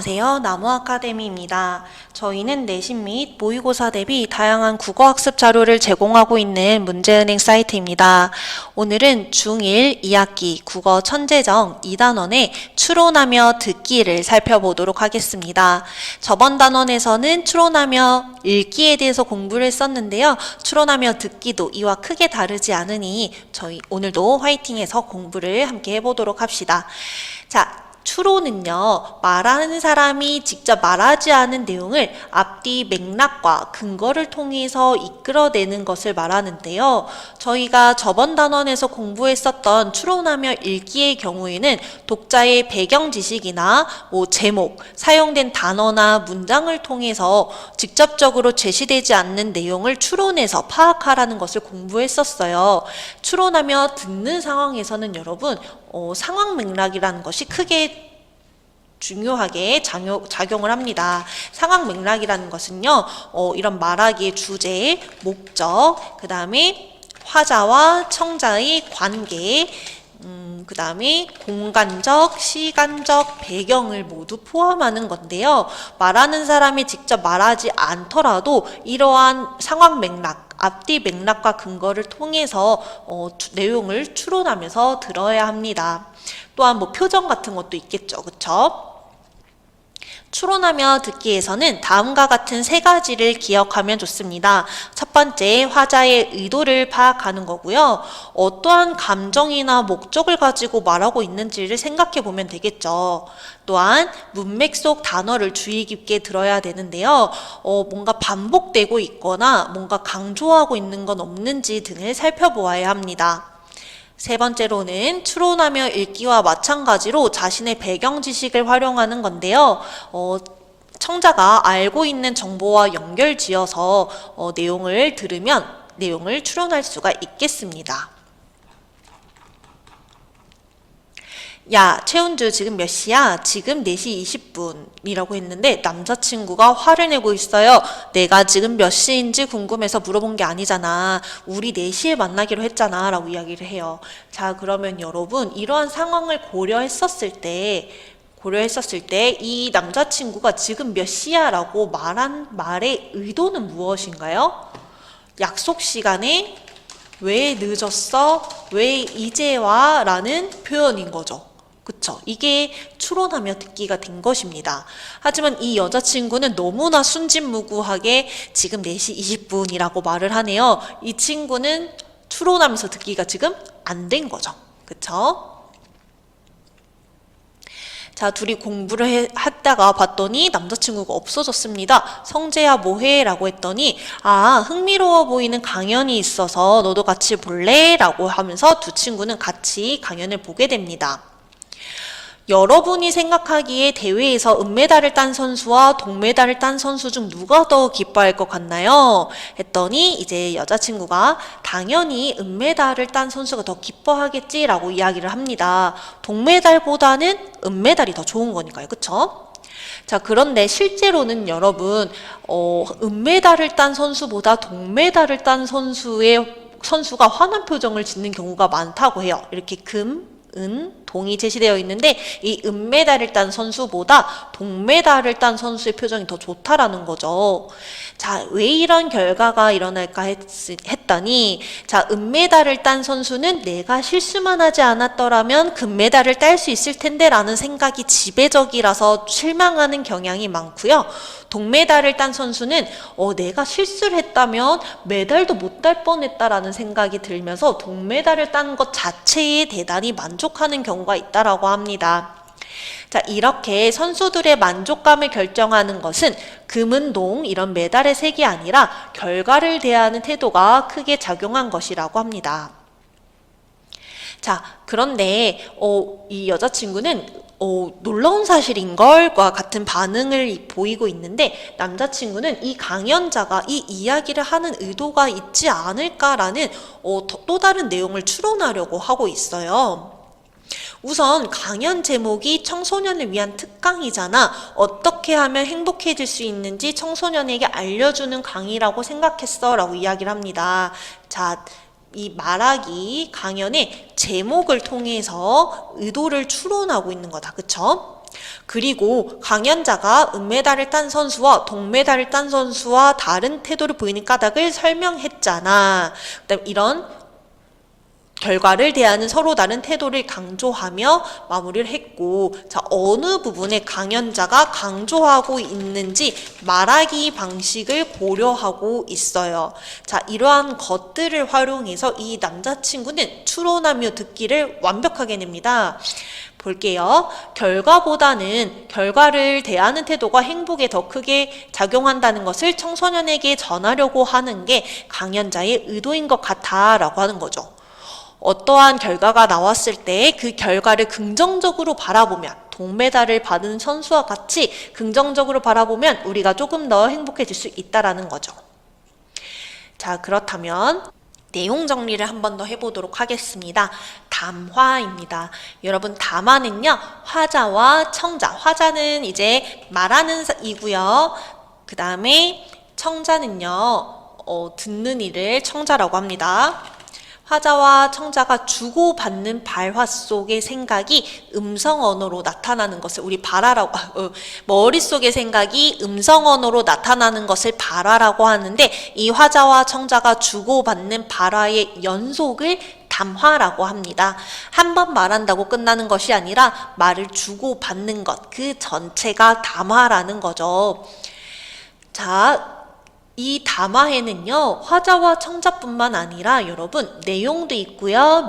안녕하세요. 나무아카데미입니다. 저희는 내신 및 모의고사 대비 다양한 국어학습 자료를 제공하고 있는 문제은행 사이트입니다. 오늘은 중1 2학기 국어 천재정 2단원의 추론하며 듣기를 살펴보도록 하겠습니다. 저번 단원에서는 추론하며 읽기에 대해서 공부를 했었는데요. 추론하며 듣기도 이와 크게 다르지 않으니 저희 오늘도 화이팅해서 공부를 함께 해보도록 합시다. 자, 추론은요, 말하는 사람이 직접 말하지 않은 내용을 앞뒤 맥락과 근거를 통해서 이끌어내는 것을 말하는데요. 저희가 저번 단원에서 공부했었던 추론하며 읽기의 경우에는 독자의 배경 지식이나 제목, 사용된 단어나 문장을 통해서 직접적으로 제시되지 않는 내용을 추론해서 파악하라는 것을 공부했었어요. 추론하며 듣는 상황에서는 여러분, 상황 맥락이라는 것이 크게 중요하게 작용을 합니다. 상황 맥락이라는 것은요, 이런 말하기의 주제, 목적, 그 다음에 화자와 청자의 관계, 그 다음에 공간적, 시간적 배경을 모두 포함하는 건데요. 말하는 사람이 직접 말하지 않더라도 이러한 상황 맥락, 앞뒤 맥락과 근거를 통해서 내용을 추론하면서 들어야 합니다. 또한 표정 같은 것도 있겠죠. 그쵸? 추론하며 듣기에서는 다음과 같은 세 가지를 기억하면 좋습니다. 첫 번째, 화자의 의도를 파악하는 거고요. 어떠한 감정이나 목적을 가지고 말하고 있는지를 생각해 보면 되겠죠. 또한 문맥 속 단어를 주의 깊게 들어야 되는데요. 뭔가 반복되고 있거나 뭔가 강조하고 있는 건 없는지 등을 살펴보아야 합니다. 세 번째로는 추론하며 읽기와 마찬가지로 자신의 배경 지식을 활용하는 건데요. 청자가 알고 있는 정보와 연결지어서 내용을 들으면 내용을 추론할 수가 있겠습니다. 야, 최은주 지금 몇 시야? 지금 4시 20분이라고 했는데 남자친구가 화를 내고 있어요. 내가 지금 몇 시인지 궁금해서 물어본 게 아니잖아. 우리 4시에 만나기로 했잖아 라고 이야기를 해요. 자, 그러면 여러분 이러한 상황을 고려했었을 때 이 남자친구가 지금 몇 시야 라고 말한 말의 의도는 무엇인가요? 약속 시간에 왜 늦었어? 왜 이제 와? 라는 표현인 거죠. 그쵸? 이게 추론하며 듣기가 된 것입니다. 하지만 이 여자친구는 너무나 순진무구하게 지금 4시 20분이라고 말을 하네요. 이 친구는 추론하면서 듣기가 지금 안 된 거죠. 그쵸? 자, 둘이 공부를 했다가 봤더니 남자친구가 없어졌습니다. 성재야 뭐해? 라고 했더니 흥미로워 보이는 강연이 있어서 너도 같이 볼래? 라고 하면서 두 친구는 같이 강연을 보게 됩니다. 여러분이 생각하기에 대회에서 은메달을 딴 선수와 동메달을 딴 선수 중 누가 더 기뻐할 것 같나요? 했더니 이제 여자친구가 당연히 은메달을 딴 선수가 더 기뻐하겠지라고 이야기를 합니다. 동메달보다는 은메달이 더 좋은 거니까요. 그쵸? 자, 그런데 실제로는 여러분 은메달을 딴 선수보다 동메달을 딴 선수가 화난 표정을 짓는 경우가 많다고 해요. 이렇게 금, 은, 동이 제시되어 있는데 이 은메달을 딴 선수보다 동메달을 딴 선수의 표정이 더 좋다라는 거죠. 자, 왜 이런 결과가 일어날까 했더니 자, 은메달을 딴 선수는 내가 실수만 하지 않았더라면 금메달을 딸 수 있을 텐데 라는 생각이 지배적이라서 실망하는 경향이 많고요. 동메달을 딴 선수는 내가 실수를 했다면 메달도 못 딸 뻔했다라는 생각이 들면서 동메달을 딴 것 자체에 대단히 만족하는 경우가 있다라고 합니다. 자, 이렇게 선수들의 만족감을 결정하는 것은 금은동 이런 메달의 색이 아니라 결과를 대하는 태도가 크게 작용한 것이라고 합니다. 자, 그런데 이 여자친구는 놀라운 사실인걸과 같은 반응을 보이고 있는데 남자친구는 이 강연자가 이 이야기를 하는 의도가 있지 않을까라는 또 다른 내용을 추론하려고 하고 있어요. 우선 강연 제목이 청소년을 위한 특강이잖아. 어떻게 하면 행복해질 수 있는지 청소년에게 알려주는 강의라고 생각했어 라고 이야기를 합니다. 자, 이 말하기 강연의 제목을 통해서 의도를 추론하고 있는 거다. 그쵸? 그리고 강연자가 은메달을 딴 선수와 동메달을 딴 선수와 다른 태도를 보이는 까닭을 설명했잖아. 그다음 이런 결과를 대하는 서로 다른 태도를 강조하며 마무리를 했고, 자, 어느 부분에 강연자가 강조하고 있는지 말하기 방식을 고려하고 있어요. 자, 이러한 것들을 활용해서 이 남자친구는 추론하며 듣기를 완벽하게 냅니다. 볼게요. 결과보다는 결과를 대하는 태도가 행복에 더 크게 작용한다는 것을 청소년에게 전하려고 하는 게 강연자의 의도인 것 같아 라고 하는 거죠. 어떠한 결과가 나왔을 때 그 결과를 긍정적으로 바라보면, 동메달을 받은 선수와 같이 긍정적으로 바라보면 우리가 조금 더 행복해질 수 있다라는 거죠. 자, 그렇다면 내용 정리를 한 번 더 해보도록 하겠습니다. 담화입니다. 여러분, 담화는요, 화자와 청자. 화자는 이제 말하는 이고요. 그 다음에 청자는요, 듣는 이를 청자라고 합니다. 화자와 청자가 주고받는 발화 속의 생각이 음성 언어로 나타나는 것을 우리 발화라고, 머릿속의 생각이 음성 언어로 나타나는 것을 발화라고 하는데, 이 화자와 청자가 주고받는 발화의 연속을 담화라고 합니다. 한 번 말한다고 끝나는 것이 아니라 말을 주고받는 것, 그 전체가 담화라는 거죠. 자, 이 담화에는요, 화자와 청자뿐만 아니라 여러분 내용도 있고요,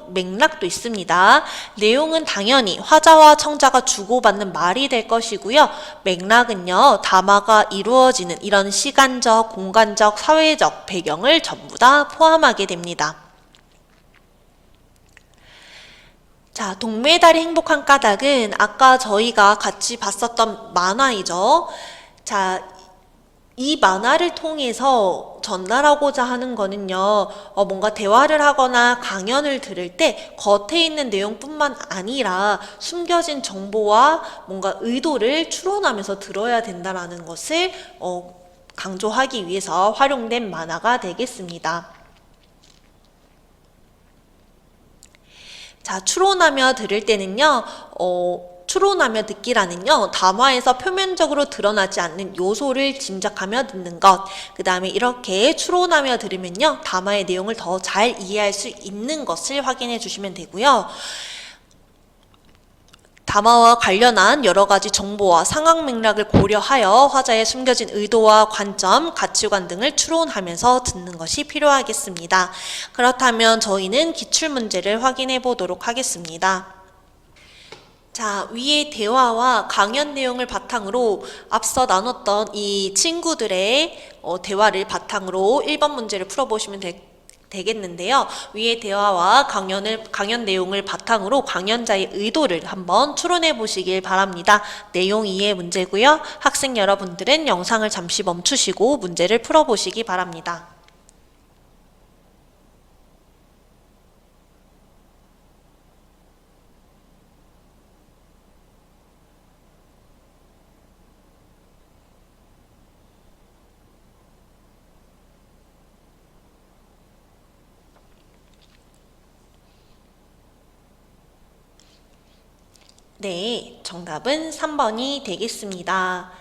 맥락도 있습니다. 내용은 당연히 화자와 청자가 주고받는 말이 될 것이고요. 맥락은요, 담화가 이루어지는 이런 시간적, 공간적, 사회적 배경을 전부 다 포함하게 됩니다. 자, 동메달이 행복한 까닭은 아까 저희가 같이 봤었던 만화이죠. 자, 이 만화를 통해서 전달하고자 하는 거는요, 뭔가 대화를 하거나 강연을 들을 때 겉에 있는 내용뿐만 아니라 숨겨진 정보와 뭔가 의도를 추론하면서 들어야 된다는 것을 강조하기 위해서 활용된 만화가 되겠습니다. 자, 추론하며 들을 때는요, 추론하며 듣기라는요, 담화에서 표면적으로 드러나지 않는 요소를 짐작하며 듣는 것. 그 다음에 이렇게 추론하며 들으면요, 담화의 내용을 더 잘 이해할 수 있는 것을 확인해 주시면 되고요. 담화와 관련한 여러 가지 정보와 상황 맥락을 고려하여 화자의 숨겨진 의도와 관점, 가치관 등을 추론하면서 듣는 것이 필요하겠습니다. 그렇다면 저희는 기출문제를 확인해 보도록 하겠습니다. 자, 위의 대화와 강연 내용을 바탕으로 앞서 나눴던 이 친구들의 대화를 바탕으로 1번 문제를 풀어보시면 되겠는데요. 위의 대화와 강연 내용을 바탕으로 강연자의 의도를 한번 추론해 보시길 바랍니다. 내용 이해 문제고요. 학생 여러분들은 영상을 잠시 멈추시고 문제를 풀어보시기 바랍니다. 네, 정답은 3번이 되겠습니다.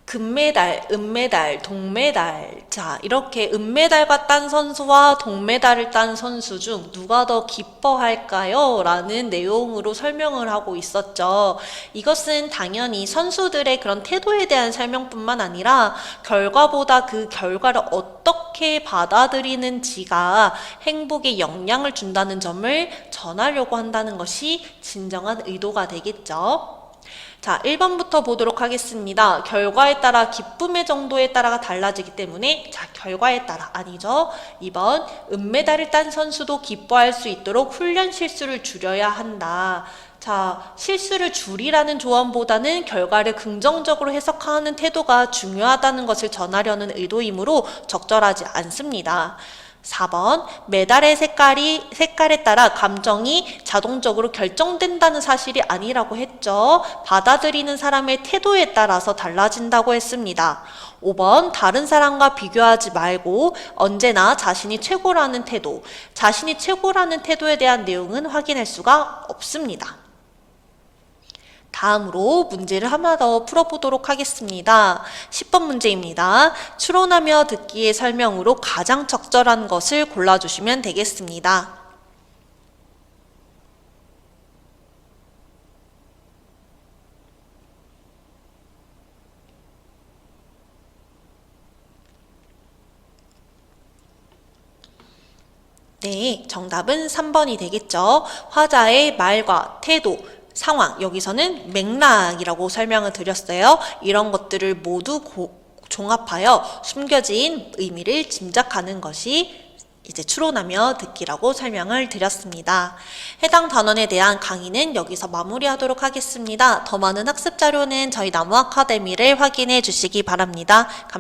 금메달, 은메달, 동메달. 자, 이렇게 은메달과 딴 선수와 동메달을 딴 선수 중 누가 더 기뻐할까요? 라는 내용으로 설명을 하고 있었죠. 이것은 당연히 선수들의 그런 태도에 대한 설명뿐만 아니라 결과보다 그 결과를 어떻게 받아들이는지가 행복에 영향을 준다는 점을 전하려고 한다는 것이 진정한 의도가 되겠죠. 자, 1번부터 보도록 하겠습니다. 결과에 따라 기쁨의 정도에 따라가 달라지기 때문에, 자, 결과에 따라 아니죠. 2번, 은메달을 딴 선수도 기뻐할 수 있도록 훈련 실수를 줄여야 한다. 자, 실수를 줄이라는 조언보다는 결과를 긍정적으로 해석하는 태도가 중요하다는 것을 전하려는 의도이므로 적절하지 않습니다. 4번, 메달의 색깔에 따라 감정이 자동적으로 결정된다는 사실이 아니라고 했죠. 받아들이는 사람의 태도에 따라서 달라진다고 했습니다. 5번, 다른 사람과 비교하지 말고 언제나 자신이 최고라는 태도, 자신이 최고라는 태도에 대한 내용은 확인할 수가 없습니다. 다음으로 문제를 하나 더 풀어보도록 하겠습니다. 10번 문제입니다. 추론하며 듣기의 설명으로 가장 적절한 것을 골라주시면 되겠습니다. 네, 정답은 3번이 되겠죠. 화자의 말과 태도, 상황, 여기서는 맥락이라고 설명을 드렸어요. 이런 것들을 모두 종합하여 숨겨진 의미를 짐작하는 것이 이제 추론하며 듣기라고 설명을 드렸습니다. 해당 단원에 대한 강의는 여기서 마무리하도록 하겠습니다. 더 많은 학습 자료는 저희 나무 아카데미를 확인해 주시기 바랍니다. 감사합니다.